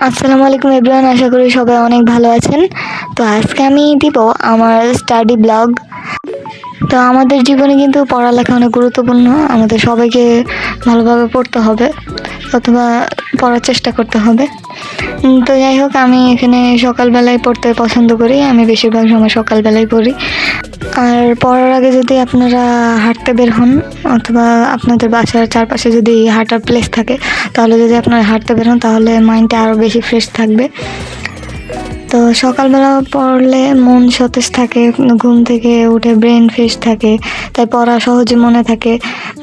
আসসালামু আলাইকুম এভরিওয়ান, আশা করি সবাই অনেক ভালো আছেন। তো আজকে আমি দিব আমার স্টাডি ব্লগ। তো আমাদের জীবনে কিন্তু পড়ালেখা অনেক গুরুত্বপূর্ণ। আমাদের সবাইকে ভালোভাবে পড়তে হবে অথবা পড়ার চেষ্টা করতে হবে। তো যাই হোক, আমি এখানে সকালবেলায় পড়তে পছন্দ করি। আমি বেশিরভাগ সময় সকালবেলায় পড়ি। আর পড়ার আগে যদি আপনারা হাঁটতে বের হন অথবা আপনাদের বাসার চারপাশে যদি হাঁটার প্লেস থাকে, তাহলে যদি আপনারা হাঁটতে বের হন তাহলে মাইন্ডটা আরও বেশি ফ্রেশ থাকবে। তো সকালবেলা পড়লে মন সতেজ থাকে, ঘুম থেকে উঠে ব্রেন ফ্রেশ থাকে, তাই পড়া সহজে মনে থাকে।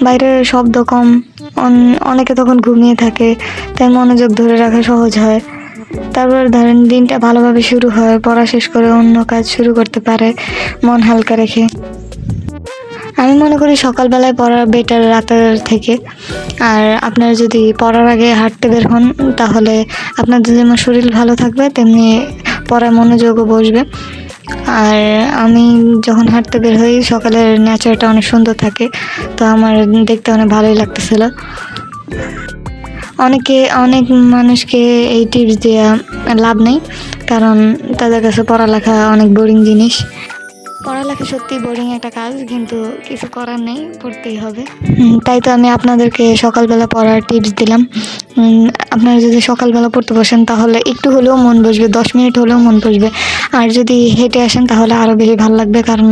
বাইরের শব্দ কম, অনেকে তখন ঘুমিয়ে থাকে, তাই মনোযোগ ধরে রাখা সহজ হয়। তারপর ধরেন দিনটা ভালোভাবে শুরু হয়, পড়া শেষ করে অন্য কাজ শুরু করতে পারে মন হালকা রেখে। আমি মনে করি সকালবেলায় পড়া বেটার রাতের থেকে। আর আপনারা যদি পড়ার আগে হাঁটতে বের হন তাহলে আপনাদের যেমন শরীর ভালো থাকবে তেমনি পড়ায় মনোযোগও বসবে। আর আমি যখন হাঁটতে বের হই সকালের নেচারটা অনেক সুন্দর থাকে, তো আমার দেখতে অনেক ভালোই লাগতেছিল। অনেক মানুষকে এই টিপস দেওয়া লাভ নেই, কারণ তাদের কাছে পড়ালেখা অনেক বোরিং জিনিস। পড়ালেখা সত্যি বোরিং একটা কাজ, কিন্তু কিছু করার নেই, পড়তেই হবে। তাই তো আমি আপনাদেরকে সকালবেলা পড়ার টিপস দিলাম। আপনারা যদি সকালবেলা পড়তে বসেন তাহলে একটু হলেও মন বসবে, 10 মিনিট হলেও মন বসবে। আর যদি হেঁটে আসেন তাহলে আরও বেশি ভালো লাগবে, কারণ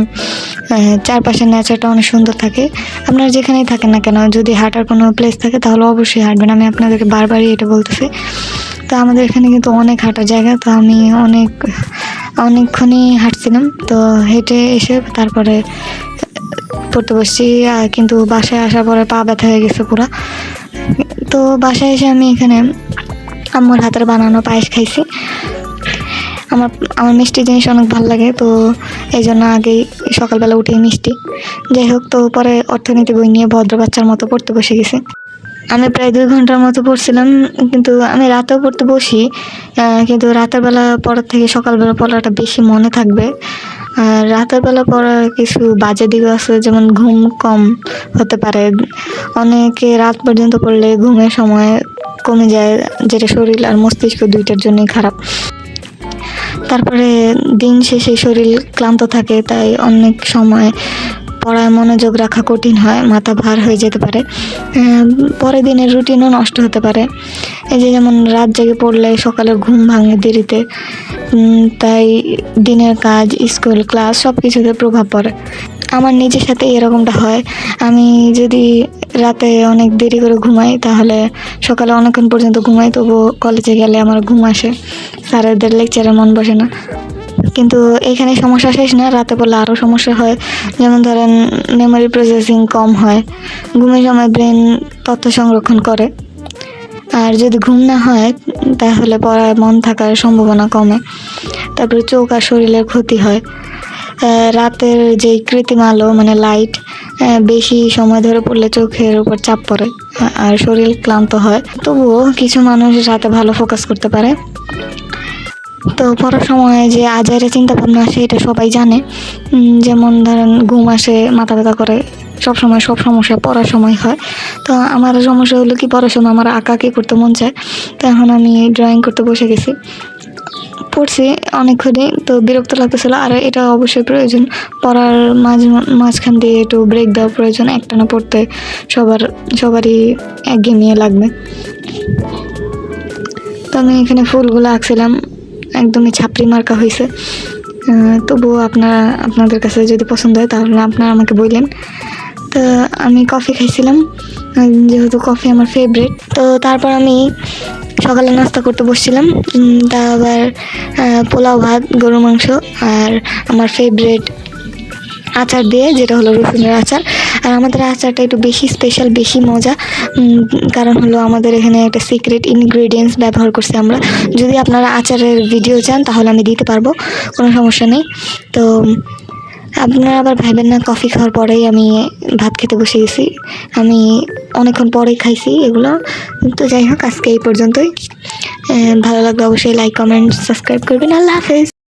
চারপাশের নেচারটা অনেক সুন্দর থাকে। আপনারা যেখানেই থাকেন না কেন, যদি হাঁটার কোনো প্লেস থাকে তাহলে অবশ্যই হাঁটবেন। আমি আপনাদেরকে বারবারই এটা বলতেছি। তো আমাদের এখানে কিন্তু অনেক হাঁটার জায়গা, তো আমি অনেকক্ষণই হাঁটছিলাম। তো হেঁটে এসে তারপরে পড়তে বসছি, কিন্তু বাসায় আসার পরে পা ব্যথা হয়ে গেছে পুরো। তো বাসায় এসে আমি এখানে আম্মুর হাতের বানানো পায়েস খাইছি। আমার মিষ্টি জিনিস অনেক ভালো লাগে, তো এই জন্য আগেই সকালবেলা উঠেই মিষ্টি। যাই হোক, তো পরে অর্থনীতি বই নিয়ে ভদ্র বাচ্চার মতো পড়তে বসে গেছি। আমি প্রায় 2 ঘন্টার মতো পড়ছিলাম, কিন্তু আমি রাতেও পড়তে বসি, কিন্তু রাতের বেলা পড়ার থেকে সকালবেলা পড়াটা বেশি মনে থাকবে। আর রাতের বেলা পড়ার কিছু বাজে দিকও আছে, যেমন ঘুম কম হতে পারে। অনেকে রাত পর্যন্ত পড়লে ঘুমের সময় কমে যায়, যেটা শরীর আর মস্তিষ্ক দুইটার জন্যই খারাপ। তারপরে দিন শেষে শরীর ক্লান্ত থাকে, তাই অনেক সময় পড়ায় মনোযোগ রাখা কঠিন হয়, মাথা ভার হয়ে যেতে পারে, পরের দিনের রুটিনও নষ্ট হতে পারে। এই যে যেমন রাত জেগে পড়লে সকালে ঘুম ভাঙে দেরিতে, তাই দিনের কাজ, স্কুল, ক্লাস সব কিছুতে প্রভাব পড়ে। আমার নিজের সাথে এরকমটা হয়। আমি যদি রাতে অনেক দেরি করে ঘুমাই তাহলে সকালে অনেকক্ষণ পর্যন্ত ঘুমাই, তবুও কলেজে গেলে আমার ঘুম আসে, স্যারেদের লেকচারে মন বসে না। কিন্তু এখানে সমস্যা শেষ না, রাতে পড়লে আরও সমস্যা হয়। যেমন ধরেন মেমোরি প্রসেসিং কম হয়, ঘুমের সময় ব্রেন তথ্য সংরক্ষণ করে। আর যদি ঘুম না হয় তাহলে পড়ায় মন থাকার সম্ভাবনা কমে। তারপরে চোখ আর শরীরের ক্ষতি হয়। রাতের যে কৃত্রিম আলো মানে লাইট বেশি সময় ধরে পড়লে চোখের উপর চাপ পড়ে আর শরীর ক্লান্ত হয়। তবুও কিছু মানুষ রাতে ভালো ফোকাস করতে পারে। তো পড়ার সময় যে আজাইরা চিন্তা ভাবনা আসে এটা সবাই জানে। যেমন ধরেন ঘুম আসে, মাথা ব্যথা করে, সব সমস্যা পড়ার সময় হয়। তো আমার সমস্যা হলো কি, পড়ার সময় আমার আঁকাআঁকি করতে মন চায়, তো এখন আমি ড্রয়িং করতে বসে গেছি। পড়ছি অনেকক্ষণই, তো বিরক্ত লাগতেছিল। আর এটা অবশ্যই প্রয়োজন, পড়ার মাঝখান দিয়ে একটু ব্রেক দেওয়া প্রয়োজন। একটানা পড়তে সবারই একঘেয়েমি লাগবে। তো আমি এখানে ফুলগুলো আঁকছিলাম, একদমই ছাপড়ি মার্কা হয়েছে। তবুও আপনাদের কাছে যদি পছন্দ হয় তাহলে আপনারা আমাকে বললেন। তো আমি কফি খাইছিলাম, যেহেতু কফি আমার ফেভারিট। তো তারপর আমি সকালে নাস্তা করতে বসছিলাম, তা আবার পোলাও ভাত, গরুর মাংস আর আমার ফেভারিট আচার দিয়ে, যেটা হলো রসুনের আচার। আর আমাদের আচারটা একটু বেশি স্পেশাল, বেশি মজা, কারণ হলো আমাদের এখানে একটা সিক্রেট ইনগ্রেডিয়েন্টস ব্যবহার করছি আমরা। যদি আপনারা আচারের ভিডিও চান তাহলে আমি দিতে পারবো, কোনো সমস্যা নেই। তো আপনারা আবার ভাববেন না কফি খাওয়ার পরেই আমি ভাত খেতে বসে গেছি, আমি অনেকক্ষণ পরেই খাইছি এগুলো। তো যাই হোক, আজকে এই পর্যন্তই। ভালো লাগলে অবশ্যই লাইক, কমেন্ট, সাবস্ক্রাইব করবেন। আল্লাহ হাফেজ।